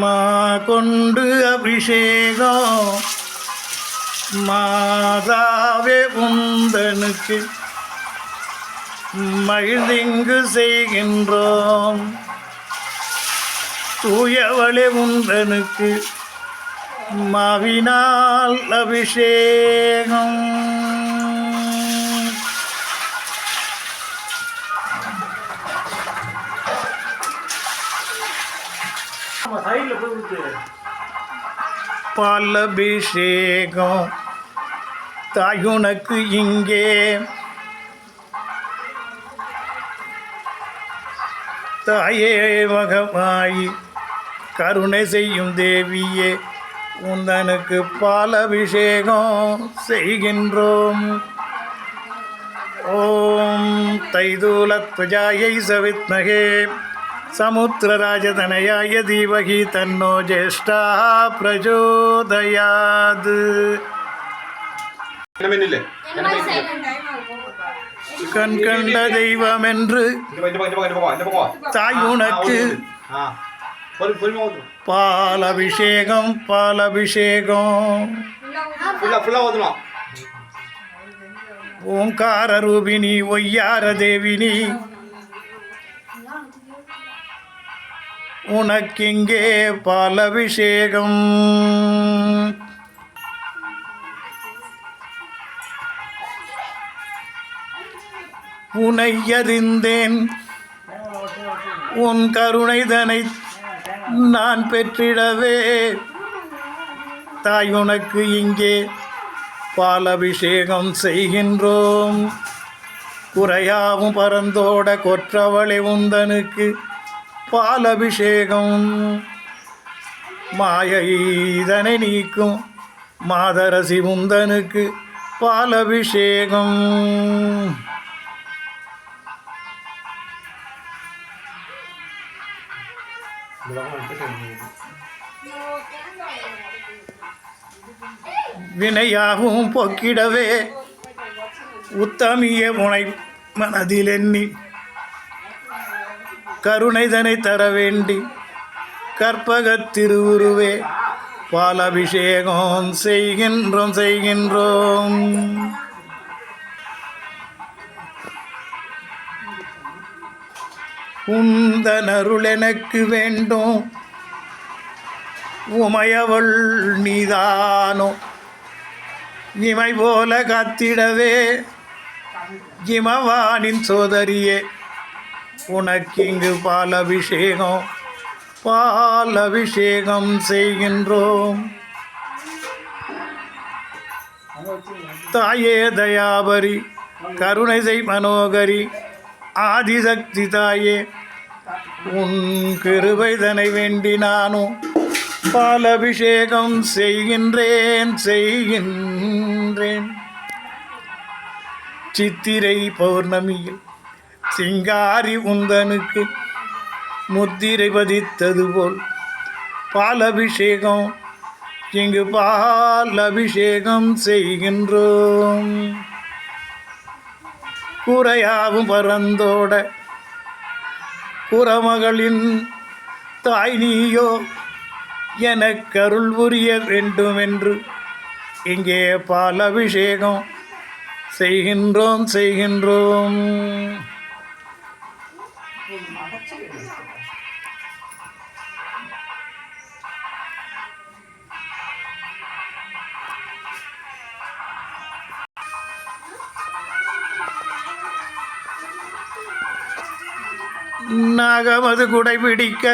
மா கொண்டு அபிஷேகம் மாதாவே உந்தனுக்கு மகிழ்ந்திங்கு செய்கின்றோம். தூயவளே உந்தனுக்கு மாவினால் அபிஷேகம். பாலபிஷேகம் தாயுனக்கு இங்கே தாயே மகமாயி கருணை செய்யும் தேவியே உந்தனுக்கு பாலபிஷேகம் செய்கின்றோம். ஓம் தைதூலத்வஜாயை சவித்மகே சமுத்திரராஜதனயாய தீமகி தன்னோ ஜேஷ்டா பிரச்சோதயாத். கண் கண்ட தெய்வம் என்று தாய் உனக்கு பாலபிஷேகம் பாலபிஷேகம். ஓங்கார ரூபிணி ஒய்யார தேவினி உனக்கிங்கே பாலபிஷேகம். உனை அறிந்தேன் உன் கருணைதனை நான் பெற்றிடவே தாய் உனக்கு இங்கே பாலபிஷேகம் செய்கின்றோம். குறையாவும் பரந்தோட கொற்றவளை உந்தனுக்கு பாலபிஷேகம். மாயை இதனை நீக்கும் மாதரசி உந்தனுக்கு பாலபிஷேகம். வினையாகவும் பொக்கிடவே உத்தமிய முனை மனதில் எண்ணி கருணைதனை தர வேண்டி கற்பகத் திருவுருவே பாலபிஷேகம் செய்கின்றோம் செய்கின்றோம். உந்தனருள் எனக்கு வேண்டும் உமையவள் நீதானோ இமை போல காத்திடவே இமவானின் சோதரியே உனக்கிங்கு பாலபிஷேகம் பாலபிஷேகம் செய்கின்றோம். தாயே தயாபரி கருணை செய் மனோகரி ஆதிசக்தி தாயே உன் கிருபைதனை வேண்டி நானும் பாலபிஷேகம் செய்கின்றேன் செய்கின்றேன். சித்திரை பௌர்ணமியில் சிங்காரி உந்தனுக்கு முத்திரை பதித்தது போல் பாலபிஷேகம் இங்கு பாலபிஷேகம் செய்கின்றோம். குறையாவும் பரந்தோட குறமகளின் தாய் நீயோ எனக்கு அருள் புரிய வேண்டுமென்று இங்கே பாலபிஷேகம் செய்கின்றோம் செய்கின்றோம். நாகமது குடை பிடிக்க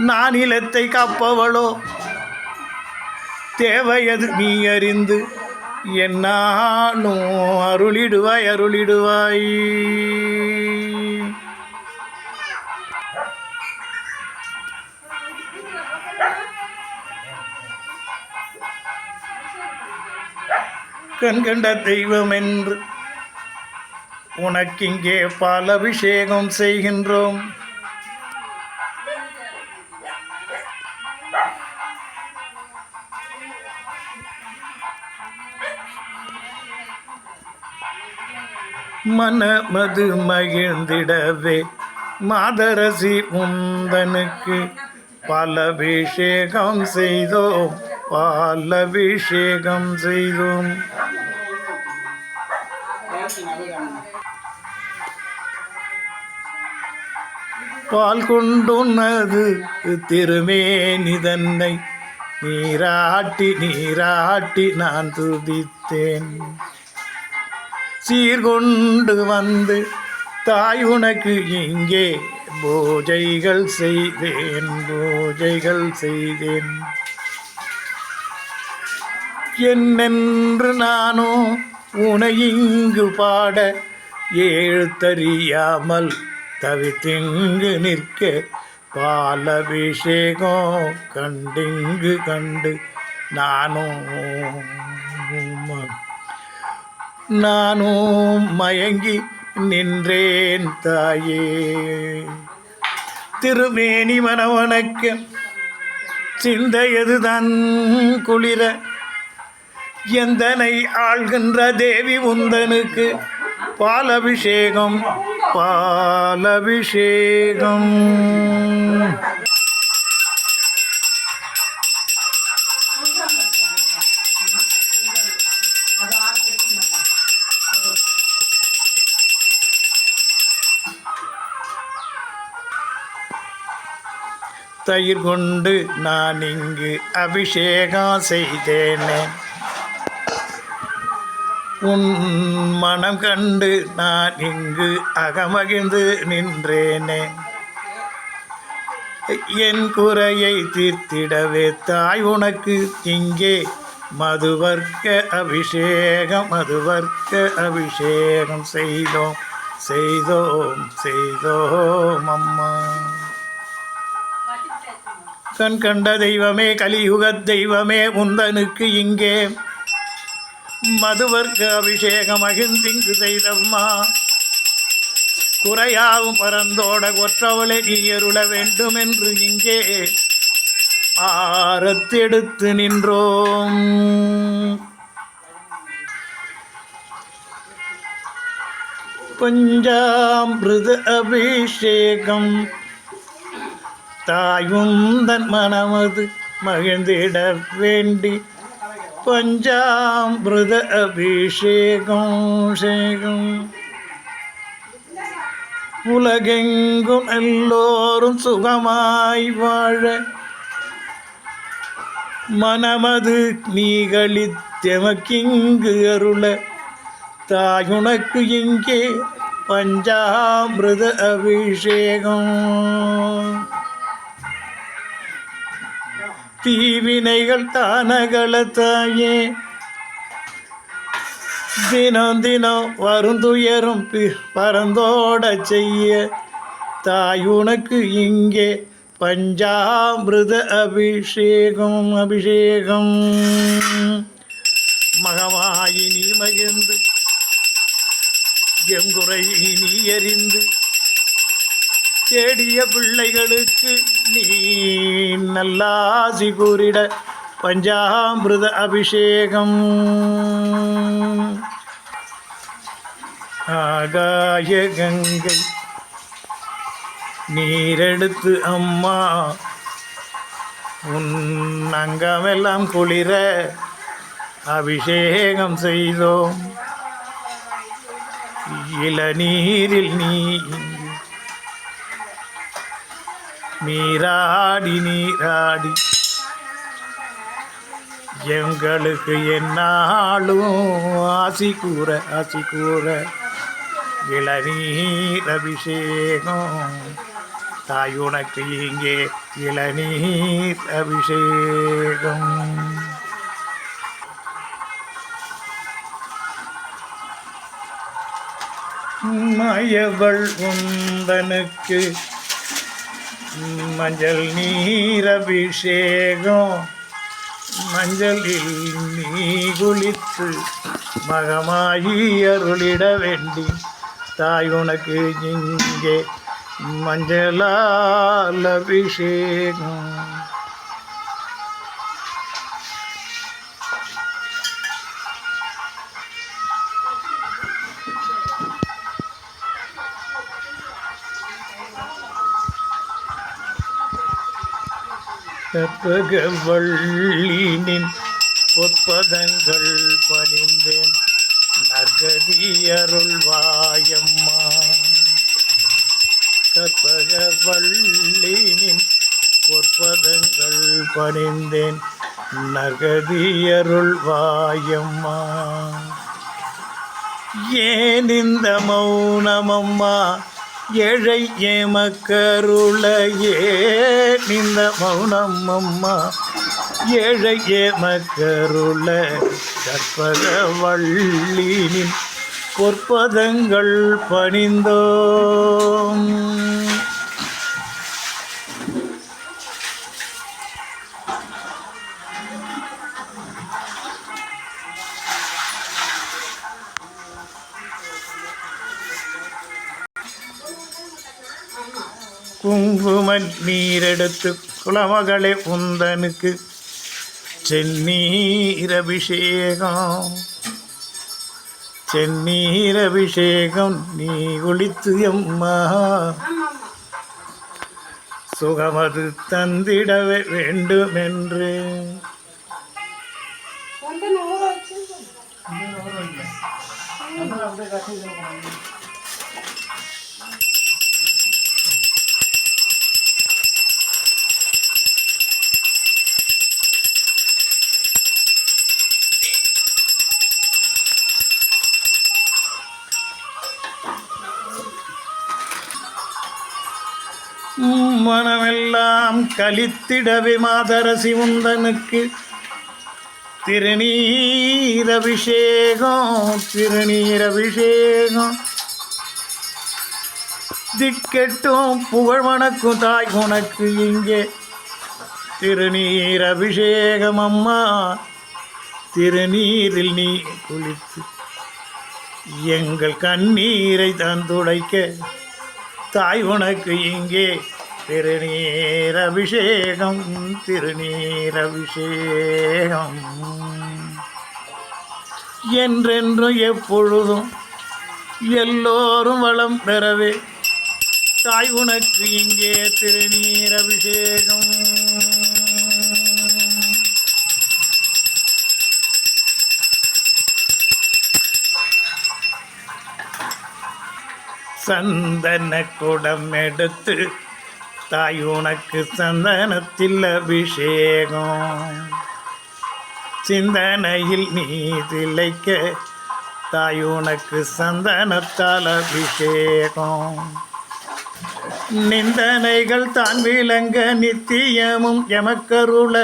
நானிலத்தை காப்பவளோ தேவையது நீ அறிந்து என்னாலும் அருளிடுவாய் அருளிடுவாய். கண்கண்ட தெய்வம் என்று உனக்கிங்கே பால் அபிஷேகம் செய்கின்றோம். மனமது மகிழ்ந்திடவே மாதரசி உந்தனுக்கு பாலபிஷேகம் செய்தோம், பாலபிஷேகம் செய்தோம். பால் கொண்டுன்னது திருமேனி தன்னை நீராட்டி நீராட்டி நான் துதித்தேன். சீர்கொண்டு வந்து தாய் உனக்கு இங்கே பூஜைகள் செய்தேன், பூஜைகள் செய்தேன். என்னென்று நானோ உனை இங்கு பாட எழுத்தறியாமல் தவித்திங்கு நிற்க பாலபிஷேகம் கண்டிங்கு கண்டு நானும் மயங்கி நின்றேன் தாயே. திருமேனி மனவணக்க சிந்தையதுதான் குளிர எந்தனை ஆள்கின்ற தேவி உந்தனுக்கு பாலபிஷேகம், பாலபிஷேகம். தயிர் கொண்டு நான் இங்கு அபிஷேகம் செய்தேனே. உன் மனம் கண்டு நான் இங்கு அகமகிழ்ந்து நின்றேனே. என் குறையை தீர்த்திடவே தாய் உனக்கு இங்கே மதுவர்க்க அபிஷேகம், மதுவர்க்க அபிஷேகம் செய்தோம், செய்தோம், செய்தோம் அம்மா. கண் கண்ட தெய்வமே, கலியுக தெய்வமே, உந்தனுக்கு இங்கே மதுவர்க்க அபிஷேகம் அகிந்திங்கு செய்தம்மா. குறையாவும் பரந்தோட கொற்றவளை நீ அருள வேண்டும் என்று இங்கே ஆரத்தெடுத்து நின்றோம். பஞ்சாமிருத அபிஷேகம் தாயுந்தன் மனமது மகிழ்ந்திட வேண்டி பஞ்சாமிருத அபிஷேகம் சேகம். உலகெங்கும் எல்லோரும் சுகமாய் வாழ மனமது நீகளித்தெமக்கிங்கு அருள தாயுனக்கு இங்கே பஞ்சாமிருத அபிஷேகம். தீவினைகள் தானகள தாயே, தினம் தினம் வருந்துயரும் பரந்தோட செய்ய தாயுனக்கு இங்கே பஞ்சாமிருத அபிஷேகம், அபிஷேகம். மகமாயினி மகிழ்ந்து எங்குறை நீ எறிந்து தேடிய பிள்ளைகளுக்கு நீ நல்லாசி கூறிட பஞ்சாமிருத அபிஷேகம். ஆகாய கங்கை நீரெடுத்து அம்மா உன் அங்கமெல்லாம் குளிர அபிஷேகம் செய்தோம். இளநீரில் நீ நீராடி நீராடி எங்களுக்கு என்னாலும் ஆசி கூற, ஆசி கூற இளநீர் அபிஷேகம் தாயுனக்கு இங்கே இளநீர் அபிஷேகம். மயவள் உந்தனுக்கு மஞ்சள் நீர் அபிஷேகம் மஞ்சளில் நீ குளித்து மகமாயி அருளிட வேண்டி தாய் உனக்கு இங்கே மஞ்சளால் அபிஷேகம். கற்பகவள்ளினின் பொற்பதங்கள் பணிந்தேன் நற்கதியருள்வாயம்மா. கற்பகவள்ளினின் பொற்பதங்கள் பணிந்தேன் நற்கதியருள்வாயம்மா. ஏன் இந்த மௌனமம்மா ஏழை ஏமக்கருள, ஏன் இந்த மௌனம் அம்மா ஏழை ஏமக்கருள. கற்பகவள்ளினின் பொற்பதங்கள் பணிந்தோம். குங்கும நீரெடுத்து குலமகளே உந்தனுக்கு செந்நீரபிஷேகம். செந்நீரபிஷேகம் நீ குளித்து அம்மா சுகமது தந்திடவே வேண்டுமென்று. மனமெல்லாம் கலித்திடவே மாதரசி உந்தனுக்கு திருநீரபிஷேகம். திருநீரபிஷேகம் திக்கெட்டும் புகழ் வணக்கும் தாய் உனக்கு இங்கே திருநீரபிஷேகம் அம்மா. திருநீரில் நீ குளித்து எங்கள் கண்ணீரை தந்துடைக்க தாய் உனக்கு இங்கே திருநீரபிஷேகம். திருநீரபிஷேகம் என்றென்றும் எப்பொழுதும் எல்லோரும் வளம் பெறவே தாய் உனக்கு இங்கே திருநீரபிஷேகம். சந்தன குடம் எடுத்து தாய் உனக்கு சந்தனத்தில் அபிஷேகம். சிந்தனையில் நீ திளைக்க தாய் உனக்கு சந்தனத்தால் அபிஷேகம். நிந்தனைகள் தான் விளங்க நித்தியமும் எமக்கருள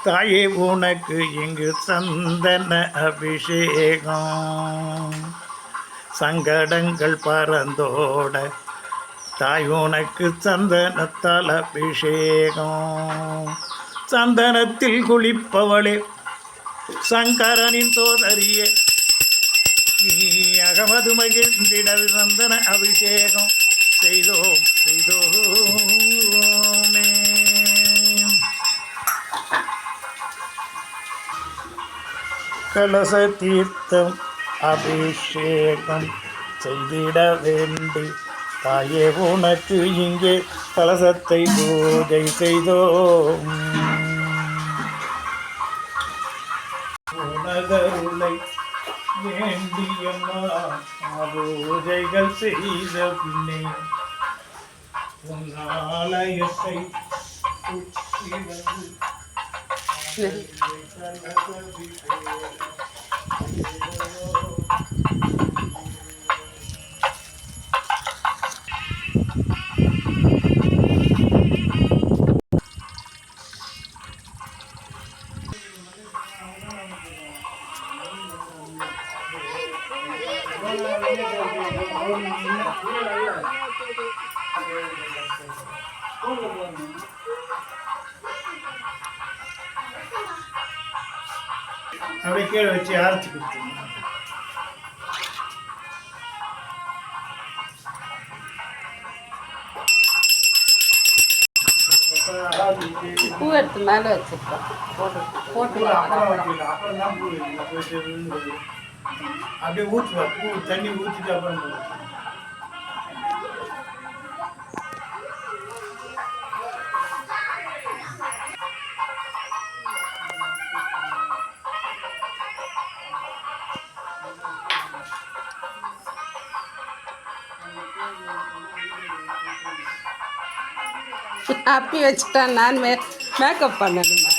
தாயே உனக்கு இங்கு சந்தன அபிஷேகம். சங்கடங்கள் பறந்தோட தாய் உனக்கு சந்தனத்தால் அபிஷேகம். சந்தனத்தில் குளிப்பவளே சங்கரனின் தோதரியே நீ அகமது மகிழ்ந்திட சந்தன அபிஷேகம் செய்தோம் செய்தோமே. கலச தீர்த்தம் அபிஷேகம் செய்திட வேண்டி தாயே உனக்கு இங்கே கலசத்தை பூஜை செய்தோம். உனதருளை வேண்டியம்மா பூஜைகள் செய்த பின்னே உன் ஆலயத்தை சுற்றி வந்து அப்படியே கீழே வச்சு அரைச்சி கொடுத்துருங்க. பூ எடுத்து மேலே வச்சுருக்கோம். போட்டு அப்புறம் வைக்கலாம். அப்புறம் தான் பூ வைக்கணும். போயிட்டு அப்படியே ஊற்றுவா. பூ தண்ணி ஊற்றிட்டு அப்புறம் போடுவோம். அப்பி வச்சுட்டேன். நான் மேக்கப் பண்ணணுமா?